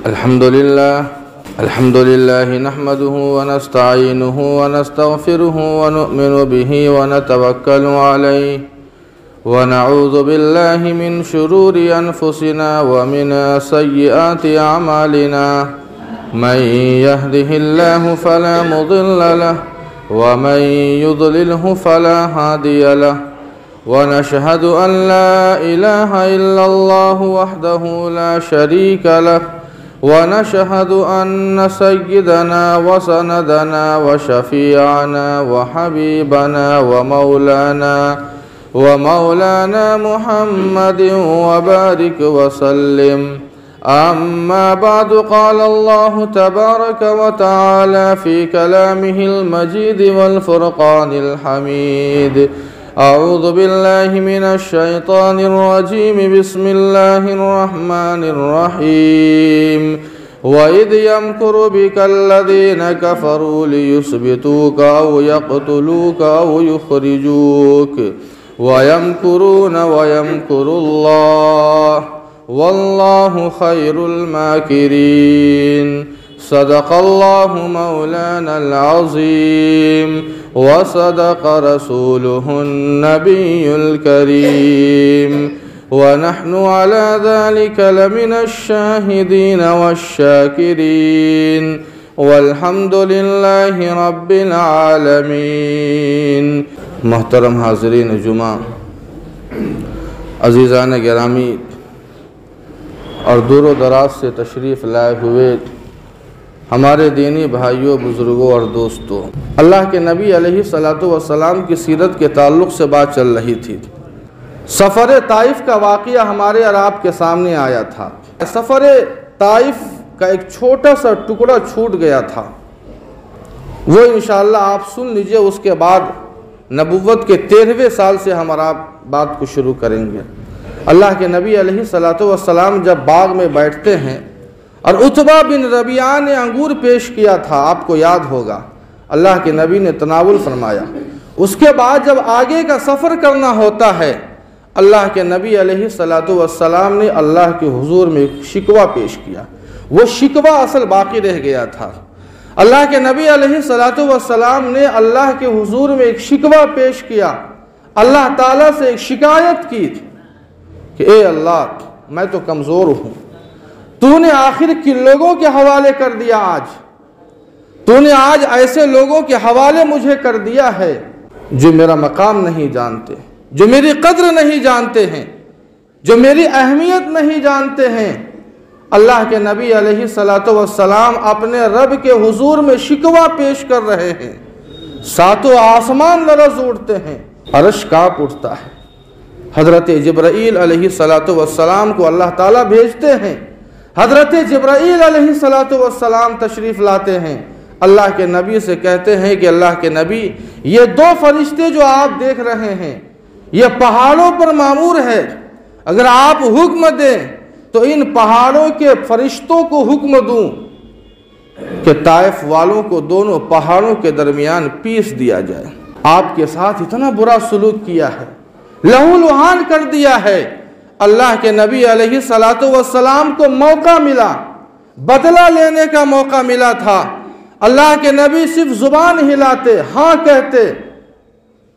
الحمد لله نحمده ونستعينه ونستغفره ونؤمن به ونتوكل عليه ونعوذ بالله من شرور أنفسنا ومن سيئات أعمالنا من يهده الله فلا مضل له ومن يضلله فلا هادي له ونشهد أن لا إله إلا الله وحده لا شريك له ونشهد أن سيدنا وسندنا وشفيعنا وحبيبنا ومولانا محمد وبارك وسلم. أما بعد، قال الله تبارك وتعالى في كلامه المجيد والفرقان الحميد: أعوذ بالله من الشيطان الرجيم، بسم الله الرحمن الرحيم. وإذ يمكر بك الذين كفروا ليثبتوك أو يقتلوك أو يخرجوك ويمكرون ويمكر الله والله خير الماكرين. صدق الله مولانا العظيم وصدق رسوله النبي الكريم، ونحن على ذلك لمن الشاهدين والشاكرين، والحمد لله رب العالمین. محترم حاضرین جمعہ، عزیزان گرامی اور دور و دراز سے تشریف لائے ہوئے ہمارے دینی بھائیوں، بزرگوں اور دوستوں، اللہ کے نبی علیہ السلام کی سیرت کے تعلق سے بات چل رہی تھی. سفر طائف کا واقعہ ہمارے اور آپ کے سامنے آیا تھا. سفر طائف کا ایک چھوٹا سا ٹکڑا چھوٹ گیا تھا، وہ انشاءاللہ آپ سن لیجئے. اس کے بعد نبوت کے 13ویں سال سے ہم اور آپ بات کو شروع کریں گے. اللہ کے نبی علیہ السلام جب باغ میں بیٹھتے ہیں اور عتبہ بن ربیعہ نے انگور پیش کیا تھا، آپ کو یاد ہوگا، اللہ کے نبی نے تناول فرمایا. اس کے بعد جب آگے کا سفر کرنا ہوتا ہے، اللہ کے نبی علیہ السلام نے اللہ کے حضور میں ایک شکوہ پیش کیا. وہ شکوہ اصل باقی رہ گیا تھا. اللہ کے نبی علیہ السلام نے اللہ کے حضور میں ایک شکوہ پیش کیا، اللہ تعالیٰ سے ایک شکایت کی کہ اے اللہ، میں تو کمزور ہوں، تو نے آخر کن لوگوں کے حوالے کر دیا، تو نے آج ایسے لوگوں کے حوالے مجھے کر دیا ہے جو میرا مقام نہیں جانتے، جو میری قدر نہیں جانتے ہیں، جو میری اہمیت نہیں جانتے ہیں. اللہ کے نبی علیہ السلام اپنے رب کے حضور میں شکوہ پیش کر رہے ہیں. ساتوں آسمان لرز اٹھتے ہیں، عرش کانپ اٹھتا ہے. حضرت جبرائیل علیہ السلام کو اللہ تعالیٰ بھیجتے ہیں. حضرت جبرائیل علیہ السلام تشریف لاتے ہیں، اللہ کے نبی سے کہتے ہیں کہ اللہ کے نبی، یہ 2 فرشتے جو آپ دیکھ رہے ہیں یہ پہاڑوں پر مامور ہے. اگر آپ حکم دیں تو ان پہاڑوں کے فرشتوں کو حکم دوں کہ طائف والوں کو دونوں پہاڑوں کے درمیان پیس دیا جائے. آپ کے ساتھ اتنا برا سلوک کیا ہے، لہو لہان کر دیا ہے. اللہ کے نبی علیہ السلام کو موقع ملا، بدلہ لینے کا موقع ملا تھا. اللہ کے نبی صرف زبان ہلاتے، ہاں کہتے.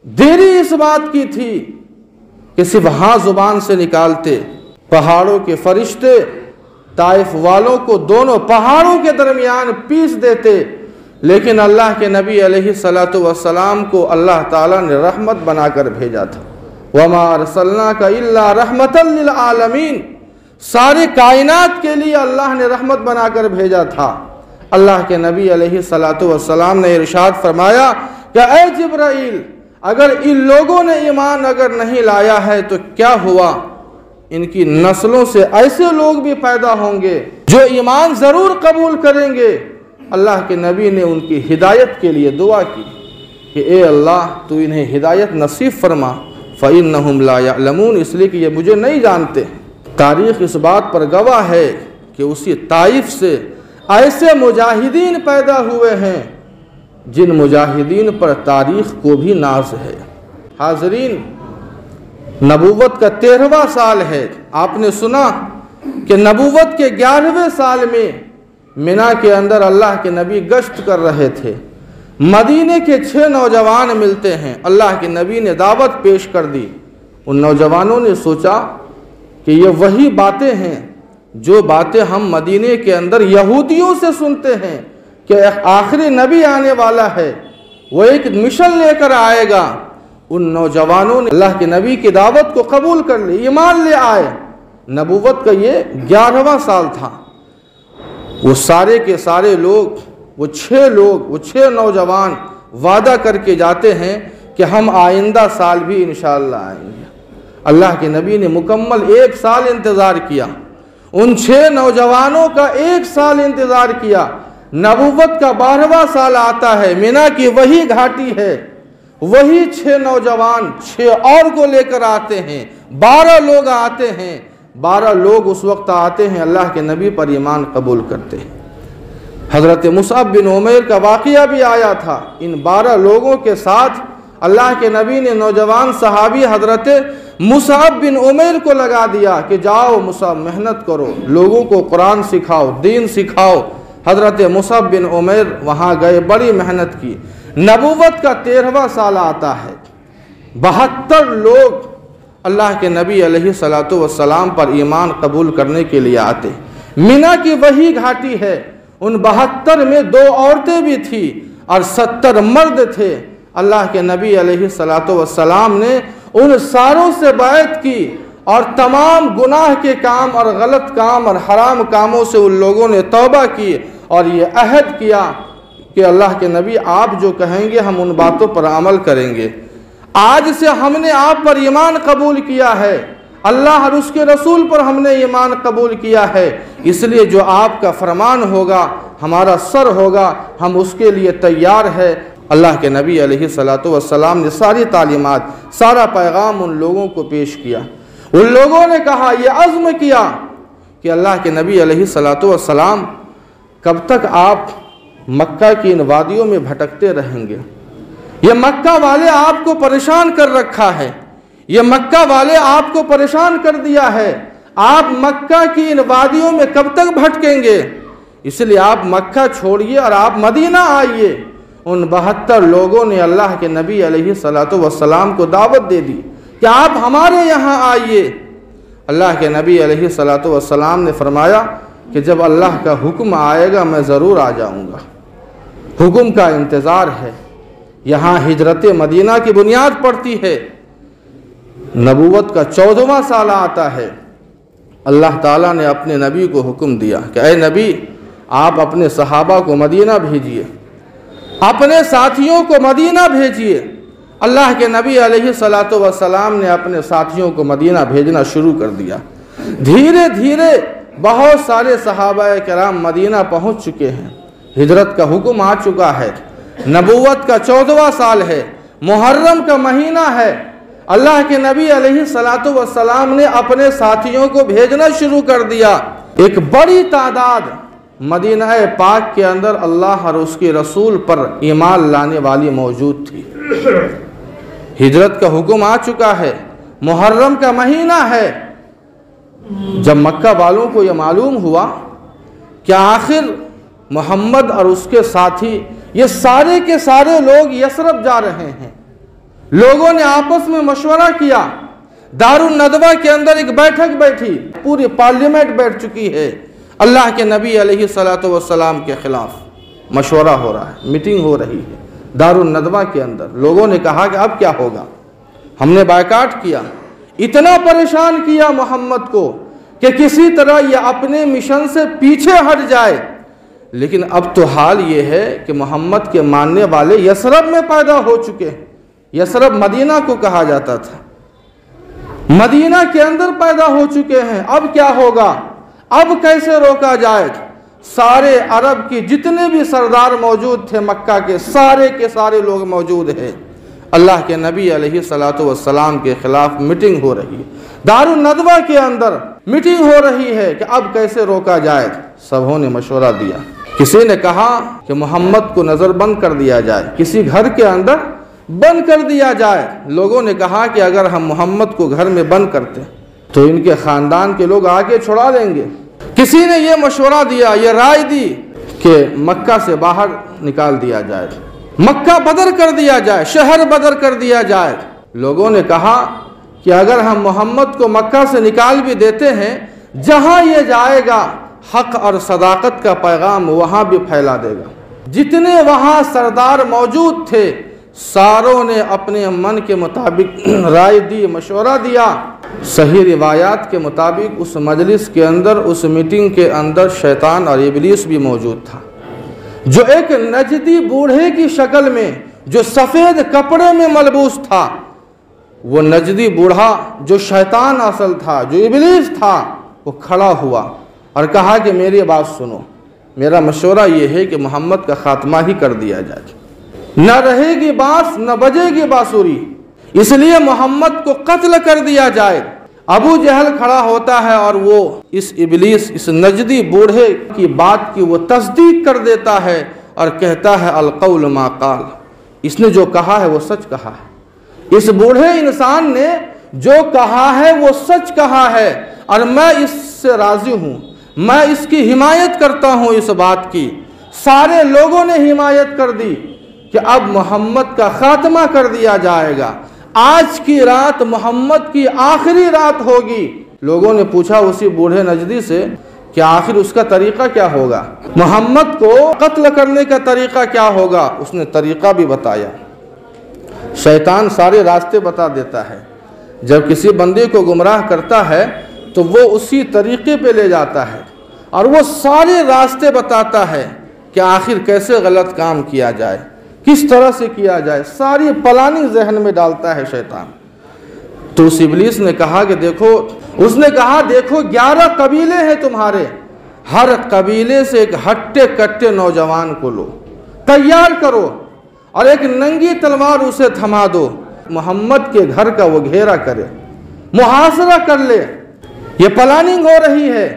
دیری اس بات کی تھی کہ صرف ہاں زبان سے نکالتے. پہاڑوں کے فرشتے طائف والوں کو دونوں پہاڑوں کے درمیان پیس دیتے. لیکن اللہ کے نبی علیہ السلام کو اللہ تعالیٰ نے رحمت بنا کر بھیجا تھا. وَمَا أَرْسَلْنَاكَ إِلَّا رَحْمَةً لِلْعَالَمِينَ، سارے کائنات کے لیے اللہ نے رحمت بنا کر بھیجا تھا. اللہ کے نبی علیہ السلام نے ارشاد فرمایا کہ اے جبرائیل، اگر ان لوگوں نے ایمان اگر نہیں لایا ہے تو کیا ہوا، ان کی نسلوں سے ایسے لوگ بھی پیدا ہوں گے جو ایمان ضرور قبول کریں گے. اللہ کے نبی نے ان کی ہدایت کے لیے دعا کی کہ اے اللہ، تو انہیں ہدایت نصیب فرما، فَإِنَّهُمْ لَا يَعْلَمُونَ، اس لیے کہ یہ مجھے نہیں جانتے. تاریخ اس بات پر گواہ ہے کہ اسی طائف سے ایسے مجاہدین پیدا ہوئے ہیں جن مجاہدین پر تاریخ کو بھی ناز ہے. حاضرین، نبوت کا 13واں سال ہے. آپ نے سنا کہ نبوت کے 11ویں سال میں منا کے اندر اللہ کے نبی گشت کر رہے تھے، مدینے کے 6 نوجوان ملتے ہیں، اللہ کے نبی نے دعوت پیش کر دی۔ ان نوجوانوں نے سوچا کہ یہ وہی باتیں ہیں جو باتیں ہم مدینے کے اندر یہودیوں سے سنتے ہیں کہ آخری نبی آنے والا ہے، وہ ایک مشن لے کر آئے گا۔ ان نوجوانوں نے اللہ کے نبی کی دعوت کو قبول کر لی، ایمان لے آئے۔ نبوت کا یہ 11واں سال تھا۔ وہ سارے کے سارے لوگ، وہ 6 نوجوان وعدہ کر کے جاتے ہیں کہ ہم آئندہ سال بھی انشاءاللہ آئیں گے۔ اللہ کے نبی نے مکمل 1 سال انتظار کیا، ان 6 نوجوانوں کا 1 سال انتظار کیا۔ نبوت کا 12واں سال آتا ہے، منا کی وہی گھاٹی ہے، وہی 6 نوجوان 6 اور کو لے کر آتے ہیں، 12 لوگ آتے ہیں۔ 12 لوگ اس وقت آتے ہیں، اللہ کے نبی پر ایمان قبول کرتے ہیں۔ حضرت مصعب بن عمیر کا واقعہ بھی آیا تھا۔ ان 12 لوگوں کے ساتھ اللہ کے نبی نے نوجوان صحابی حضرت مصعب بن عمیر کو لگا دیا کہ جاؤ مصعب، محنت کرو، لوگوں کو قرآن سکھاؤ، دین سکھاؤ۔ حضرت مصعب بن عمیر وہاں گئے، بڑی محنت کی۔ نبوت کا 13واں سال آتا ہے، 72 لوگ اللہ کے نبی علیہ السلام پر ایمان قبول کرنے کے لیے آتے۔ منا کی وہی گھاٹی ہے، ان 72 میں 2 عورتیں بھی تھیں اور 70 مرد تھے۔ اللہ کے نبی علیہ السلام نے ان ساروں سے بیعت کی اور تمام گناہ کے کام اور غلط کام اور حرام کاموں سے ان لوگوں نے توبہ کی اور یہ عہد کیا کہ اللہ کے نبی آپ جو کہیں گے ہم ان باتوں پر عمل کریں گے۔ آج سے ہم نے آپ پر ایمان قبول کیا ہے، اللہ اور اس کے رسول پر ہم نے ایمان قبول کیا ہے، اس لیے جو آپ کا فرمان ہوگا ہمارا سر ہوگا، ہم اس کے لیے تیار ہے۔ اللہ کے نبی علیہ السلام نے ساری تعلیمات، سارا پیغام ان لوگوں کو پیش کیا۔ ان لوگوں نے کہا، یہ عزم کیا کہ اللہ کے نبی علیہ السلام کب تک آپ مکہ کی ان وادیوں میں بھٹکتے رہیں گے؟ یہ مکہ والے آپ کو پریشان کر رکھا ہے، یہ مکہ والے آپ کو پریشان کر دیا ہے، آپ مکہ کی ان وادیوں میں کب تک بھٹکیں گے؟ اس لیے آپ مکہ چھوڑیے اور آپ مدینہ آئیے۔ ان 72 لوگوں نے اللہ کے نبی علیہ السلام کو دعوت دے دی کہ آپ ہمارے یہاں آئیے۔ اللہ کے نبی علیہ السلام نے فرمایا کہ جب اللہ کا حکم آئے گا میں ضرور آ جاؤں گا، حکم کا انتظار ہے۔ یہاں ہجرت مدینہ کی بنیاد پڑتی ہے۔ نبوت کا 14واں سال آتا ہے، اللہ تعالیٰ نے اپنے نبی کو حکم دیا کہ اے نبی آپ اپنے صحابہ کو مدینہ بھیجیے، اپنے ساتھیوں کو مدینہ بھیجیے۔ اللہ کے نبی علیہ السلام نے اپنے ساتھیوں کو مدینہ بھیجنا شروع کر دیا۔ دھیرے دھیرے بہت سارے صحابہ کرام مدینہ پہنچ چکے ہیں، ہجرت کا حکم آ چکا ہے۔ نبوت کا 14واں سال ہے، محرم کا مہینہ ہے۔ اللہ کے نبی علیہ السلام نے اپنے ساتھیوں کو بھیجنا شروع کر دیا۔ ایک بڑی تعداد مدینہ پاک کے اندر اللہ اور اس کے رسول پر ایمان لانے والی موجود تھی۔ ہجرت کا حکم آ چکا ہے، محرم کا مہینہ ہے۔ جب مکہ والوں کو یہ معلوم ہوا کہ آخر محمد اور اس کے ساتھی یہ سارے کے سارے لوگ یثرب جا رہے ہیں، لوگوں نے آپس میں مشورہ کیا۔ دارالندوہ کے اندر ایک بیٹھک بیٹھی، پوری پارلیمنٹ بیٹھ چکی ہے، اللہ کے نبی علیہ السلام کے خلاف مشورہ ہو رہا ہے، میٹنگ ہو رہی ہے دارالندوہ کے اندر۔ لوگوں نے کہا کہ اب کیا ہوگا، ہم نے بائیکاٹ کیا، اتنا پریشان کیا محمد کو کہ کسی طرح یہ اپنے مشن سے پیچھے ہٹ جائے۔ لیکن اب تو حال یہ ہے کہ محمد کے ماننے والے یثرب میں پیدا ہو چکے ہیں۔ یثرب مدینہ کو کہا جاتا تھا، مدینہ کے اندر پیدا ہو چکے ہیں۔ اب کیا ہوگا، اب کیسے روکا جائے؟ سارے عرب کی جتنے بھی سردار موجود تھے مکہ کے سارے لوگ موجود ہیں۔ اللہ کے نبی علیہ السلام کے خلاف میٹنگ ہو رہی ہے، دارالندوہ کے اندر میٹنگ ہو رہی ہے کہ اب کیسے روکا جائے۔ سبوں نے مشورہ دیا، کسی نے کہا کہ محمد کو نظر بند کر دیا جائے، کسی گھر کے اندر بند کر دیا جائے۔ لوگوں نے کہا کہ اگر ہم محمد کو گھر میں بند کرتے تو ان کے خاندان کے لوگ آگے چھڑا لیں گے۔ کسی نے یہ مشورہ دیا، یہ رائے دی کہ مکہ سے باہر نکال دیا جائے، مکہ بدر کر دیا جائے، شہر بدر کر دیا جائے۔ لوگوں نے کہا کہ اگر ہم محمد کو مکہ سے نکال بھی دیتے ہیں، جہاں یہ جائے گا حق اور صداقت کا پیغام وہاں بھی پھیلا دے گا۔ جتنے وہاں سردار موجود تھے ساروں نے اپنے من کے مطابق رائے دی، مشورہ دیا۔ صحیح روایات کے مطابق اس مجلس کے اندر، اس میٹنگ کے اندر شیطان اور ابلیس بھی موجود تھا، جو ایک نجدی بوڑھے کی شکل میں، جو سفید کپڑے میں ملبوس تھا۔ وہ نجدی بوڑھا جو شیطان اصل تھا، جو ابلیس تھا، وہ کھڑا ہوا اور کہا کہ میری بات سنو، میرا مشورہ یہ ہے کہ محمد کا خاتمہ ہی کر دیا جائے، نہ رہے گی بانس نہ بجے گی بانسری، اس لیے محمد کو قتل کر دیا جائے۔ ابو جہل کھڑا ہوتا ہے اور وہ اس ابلیس، اس نجدی بوڑھے کی بات کی وہ تصدیق کر دیتا ہے اور کہتا ہے القول ما قال، اس نے جو کہا ہے وہ سچ کہا ہے، اس بوڑھے انسان نے جو کہا ہے وہ سچ کہا ہے، اور میں اس سے راضی ہوں، میں اس کی حمایت کرتا ہوں۔ اس بات کی سارے لوگوں نے حمایت کر دی کہ اب محمد کا خاتمہ کر دیا جائے گا، آج کی رات محمد کی آخری رات ہوگی۔ لوگوں نے پوچھا اسی بوڑھے نجدی سے کہ آخر اس کا طریقہ کیا ہوگا، محمد کو قتل کرنے کا طریقہ کیا ہوگا؟ اس نے طریقہ بھی بتایا۔ شیطان سارے راستے بتا دیتا ہے، جب کسی بندے کو گمراہ کرتا ہے تو وہ اسی طریقے پہ لے جاتا ہے اور وہ سارے راستے بتاتا ہے کہ آخر کیسے غلط کام کیا جائے، کس طرح سے کیا جائے، ساری پلاننگ ذہن میں ڈالتا ہے شیطان۔ تو اس ابلیس نے کہا کہ دیکھو، اس نے کہا دیکھو 11 قبیلے ہیں تمہارے، ہر قبیلے سے ایک ہٹے کٹے نوجوان کو لو، تیار کرو اور ایک ننگی تلوار اسے تھما دو، محمد کے گھر کا وہ گھیرا کرے، محاصرہ کر لے۔ یہ پلاننگ ہو رہی ہے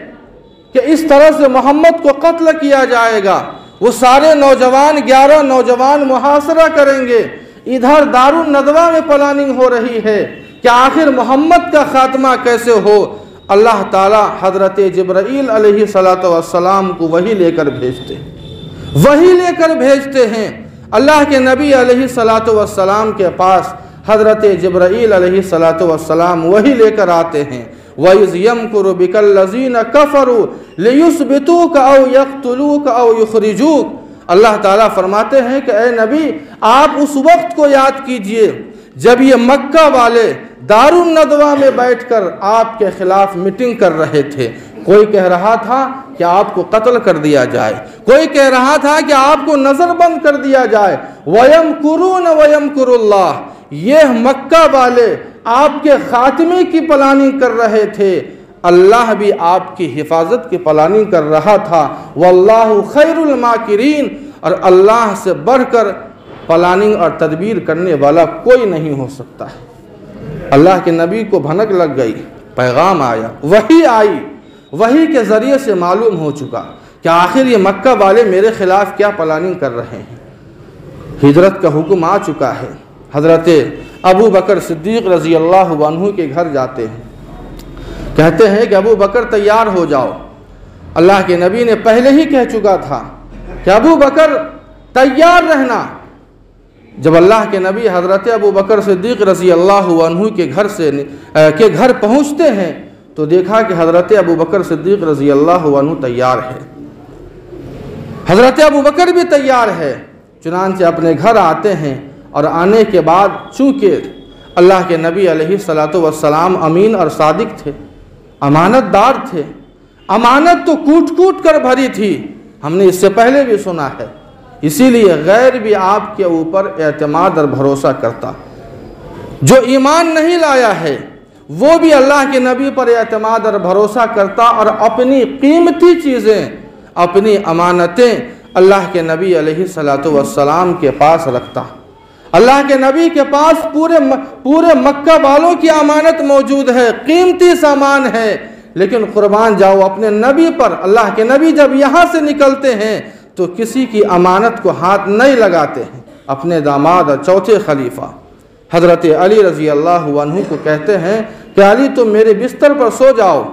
کہ اس طرح سے محمد کو قتل کیا جائے گا۔ وہ سارے نوجوان 11 نوجوان محاصرہ کریں گے۔ ادھر دار الندوہ میں پلاننگ ہو رہی ہے کہ آخر محمد کا خاتمہ کیسے ہو۔ اللہ تعالی حضرت جبرائیل علیہ السلام کو وحی لے کر بھیجتے ہیں۔ اللہ کے نبی علیہ السلام کے پاس حضرت جبرائیل علیہ السلام وحی لے کر آتے ہیں۔ وَإِذْ يَمْكُرُ بِكَ الَّذِينَ كَفَرُوا لِيُثْبِتُوكَ أَوْ يَقْتُلُوكَ أَوْ يُخْرِجُوكَ۔ اللہ تعالیٰ فرماتے ہیں کہ اے نبی آپ اس وقت کو یاد کیجئے جب یہ مکہ والے دار الندوہ میں بیٹھ کر آپ کے خلاف میٹنگ کر رہے تھے۔ کوئی کہہ رہا تھا کہ آپ کو قتل کر دیا جائے، کوئی کہہ رہا تھا کہ آپ کو نظر بند کر دیا جائے۔ وَيَمْكُرُونَ وَيَمْكُرُ اللَّهُ، یہ مکہ والے آپ کے خاتمے کی پلاننگ کر رہے تھے، اللہ بھی آپ کی حفاظت کی پلاننگ کر رہا تھا۔ واللہ خیر الماکرین، اور اللہ سے بڑھ کر پلاننگ اور تدبیر کرنے والا کوئی نہیں ہو سکتا ہے۔ اللہ کے نبی کو بھنک لگ گئی، پیغام آیا، وحی آئی، وحی کے ذریعے سے معلوم ہو چکا کہ آخر یہ مکہ والے میرے خلاف کیا پلاننگ کر رہے ہیں۔ ہجرت کا حکم آ چکا ہے۔ حضرت ابو بکر صدیق رضی اللہ عنہ کے گھر جاتے ہیں، کہتے ہیں کہ ابو بکر تیار ہو جاؤ۔ اللہ کے نبی نے پہلے ہی کہہ چکا تھا کہ ابو بکر تیار رہنا۔ جب اللہ کے نبی حضرت ابو بکر صدیق رضی اللہ عنہ کے گھر پہنچتے ہیں تو دیکھا کہ حضرت ابو بکر صدیق رضی اللہ عنہ تیار ہے، حضرت ابو بکر بھی تیار ہے۔ چنانچہ اپنے گھر آتے ہیں، اور آنے کے بعد چونکہ اللہ کے نبی علیہ السلام امین اور صادق تھے، امانت دار تھے، امانت تو کوٹ کوٹ کر بھری تھی، ہم نے اس سے پہلے بھی سنا ہے، اسی لیے غیر بھی آپ کے اوپر اعتماد اور بھروسہ کرتا۔ جو ایمان نہیں لایا ہے وہ بھی اللہ کے نبی پر اعتماد اور بھروسہ کرتا، اور اپنی قیمتی چیزیں، اپنی امانتیں اللہ کے نبی علیہ السلام کے پاس رکھتا۔ اللہ کے نبی کے پاس پورے مکہ والوں کی امانت موجود ہے، قیمتی سامان ہے، لیکن قربان جاؤ اپنے نبی پر۔ اللہ کے نبی جب یہاں سے نکلتے ہیں تو کسی کی امانت کو ہاتھ نہیں لگاتے ہیں۔ اپنے داماد اور چوتھے خلیفہ حضرت علی رضی اللہ عنہ کو کہتے ہیں کہ علی تم میرے بستر پر سو جاؤ،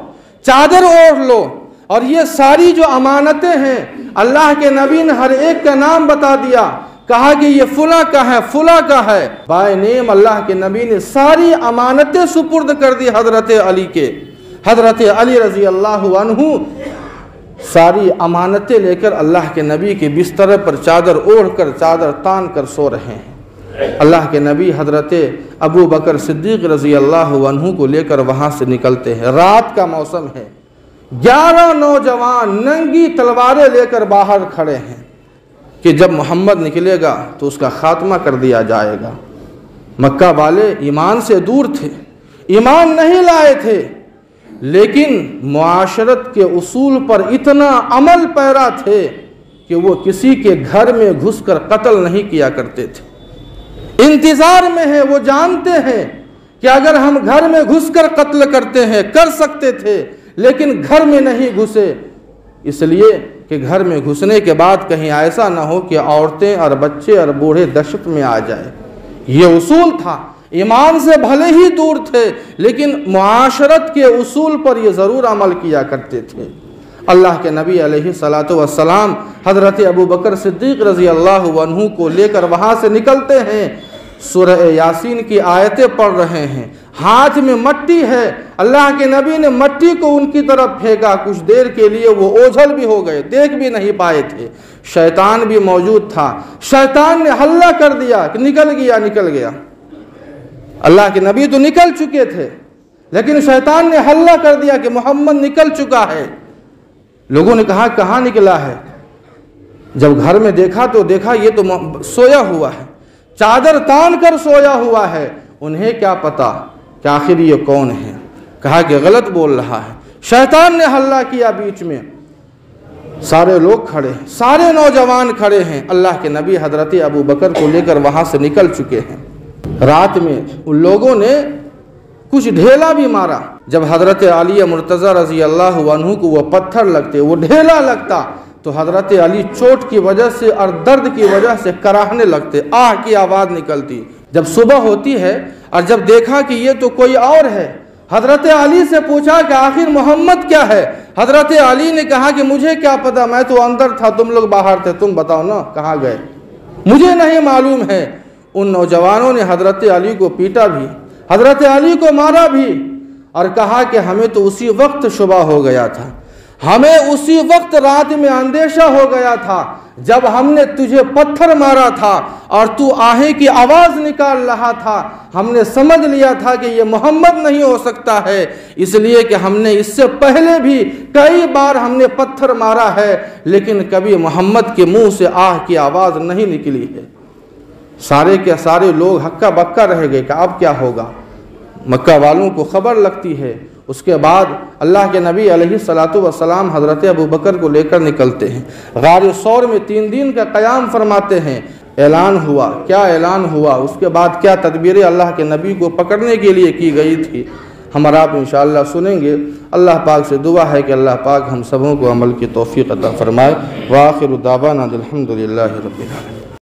چادر اوڑھ لو، اور یہ ساری جو امانتیں ہیں اللہ کے نبی نے ہر ایک کا نام بتا دیا، کہا کہ یہ فلاں کا ہے، فلاں کا ہے، بائے نیم اللہ کے نبی نے ساری امانتیں سپرد کر دی حضرت علی کے۔ حضرت علی رضی اللہ عنہ ساری امانتیں لے کر اللہ کے نبی کے بستر پر چادر اوڑھ کر، چادر تان کر سو رہے ہیں۔ اللہ کے نبی حضرت ابو بکر صدیق رضی اللہ عنہ کو لے کر وہاں سے نکلتے ہیں۔ رات کا موسم ہے، 11 نوجوان ننگی تلواریں لے کر باہر کھڑے ہیں کہ جب محمد نکلے گا تو اس کا خاتمہ کر دیا جائے گا۔ مکہ والے ایمان سے دور تھے، ایمان نہیں لائے تھے، لیکن معاشرت کے اصول پر اتنا عمل پیرا تھے کہ وہ کسی کے گھر میں گھس کر قتل نہیں کیا کرتے تھے۔ انتظار میں ہے، وہ جانتے ہیں کہ اگر ہم گھر میں گھس کر قتل کرتے ہیں، کر سکتے تھے، لیکن گھر میں نہیں گھسے، اس لیے کہ گھر میں گھسنے کے بعد کہیں ایسا نہ ہو کہ عورتیں اور بچے اور بوڑھے دہشت میں آ جائے۔ یہ اصول تھا، ایمان سے بھلے ہی دور تھے لیکن معاشرت کے اصول پر یہ ضرور عمل کیا کرتے تھے۔ اللہ کے نبی علیہ الصلاۃ والسلام حضرت ابو بکر صدیق رضی اللہ عنہ کو لے کر وہاں سے نکلتے ہیں، سورہ یاسین کی آیتیں پڑھ رہے ہیں، ہاتھ میں مٹی ہے، اللہ کے نبی نے مٹی کو ان کی طرف پھینکا، کچھ دیر کے لیے وہ اوجھل بھی ہو گئے، دیکھ بھی نہیں پائے تھے۔ شیطان بھی موجود تھا، شیطان نے حلہ کر دیا کہ نکل گیا۔ اللہ کے نبی تو نکل چکے تھے لیکن شیطان نے حلہ کر دیا کہ محمد نکل چکا ہے۔ لوگوں نے کہا کہاں نکلا ہے؟ جب گھر میں دیکھا تو دیکھا یہ تو سویا ہوا ہے، چادر تان کر سویا ہوا ہے۔ انہیں کیا پتا کہ آخر یہ کون ہے؟ کہا کہ غلط بول رہا ہے۔ شیطان نے حلہ کیا بیچ میں، سارے لوگ کھڑے ہیں، سارے نوجوان کھڑے ہیں۔ اللہ کے نبی حضرت ابو بکر کو لے کر وہاں سے نکل چکے ہیں۔ رات میں ان لوگوں نے کچھ ڈھیلا بھی مارا۔ جب حضرت علی مرتضی رضی اللہ عنہ کو وہ پتھر لگتے، وہ ڈھیلا لگتا، تو حضرت علی چوٹ کی وجہ سے اور درد کی وجہ سے کراہنے لگتے، آہ کی آواز نکلتی۔ جب صبح ہوتی ہے اور جب دیکھا کہ یہ تو کوئی اور ہے، حضرت علی سے پوچھا کہ آخر محمد کیا ہے؟ حضرت علی نے کہا کہ مجھے کیا پتا، میں تو اندر تھا، تم لوگ باہر تھے، تم بتاؤ نا کہاں گئے؟ مجھے نہیں معلوم ہے۔ ان نوجوانوں نے حضرت علی کو پیٹا بھی، حضرت علی کو مارا بھی، اور کہا کہ ہمیں تو اسی وقت شبہ ہو گیا تھا، ہمیں اسی وقت رات میں اندیشہ ہو گیا تھا جب ہم نے تجھے پتھر مارا تھا اور تو آہیں کی آواز نکال رہا تھا، ہم نے سمجھ لیا تھا کہ یہ محمد نہیں ہو سکتا ہے، اس لیے کہ ہم نے اس سے پہلے بھی کئی بار ہم نے پتھر مارا ہے لیکن کبھی محمد کے منہ سے آہ کی آواز نہیں نکلی ہے۔ سارے کے سارے لوگ ہکا بکا رہ گئے کہ اب کیا ہوگا۔ مکہ والوں کو خبر لگتی ہے۔ اس کے بعد اللہ کے نبی علیہ الصلاۃ والسلام حضرت ابو بکر کو لے کر نکلتے ہیں، غار ثور میں 3 دن کا قیام فرماتے ہیں۔ اعلان ہوا، کیا اعلان ہوا، اس کے بعد کیا تدبیریں اللہ کے نبی کو پکڑنے کے لیے کی گئی تھی، ہم اور آپ انشاءاللہ سنیں گے۔ اللہ پاک سے دعا ہے کہ اللہ پاک ہم سبوں کو عمل کی توفیق عطا فرمائے۔ وآخر دعوانا الحمدللہ رب العالمین۔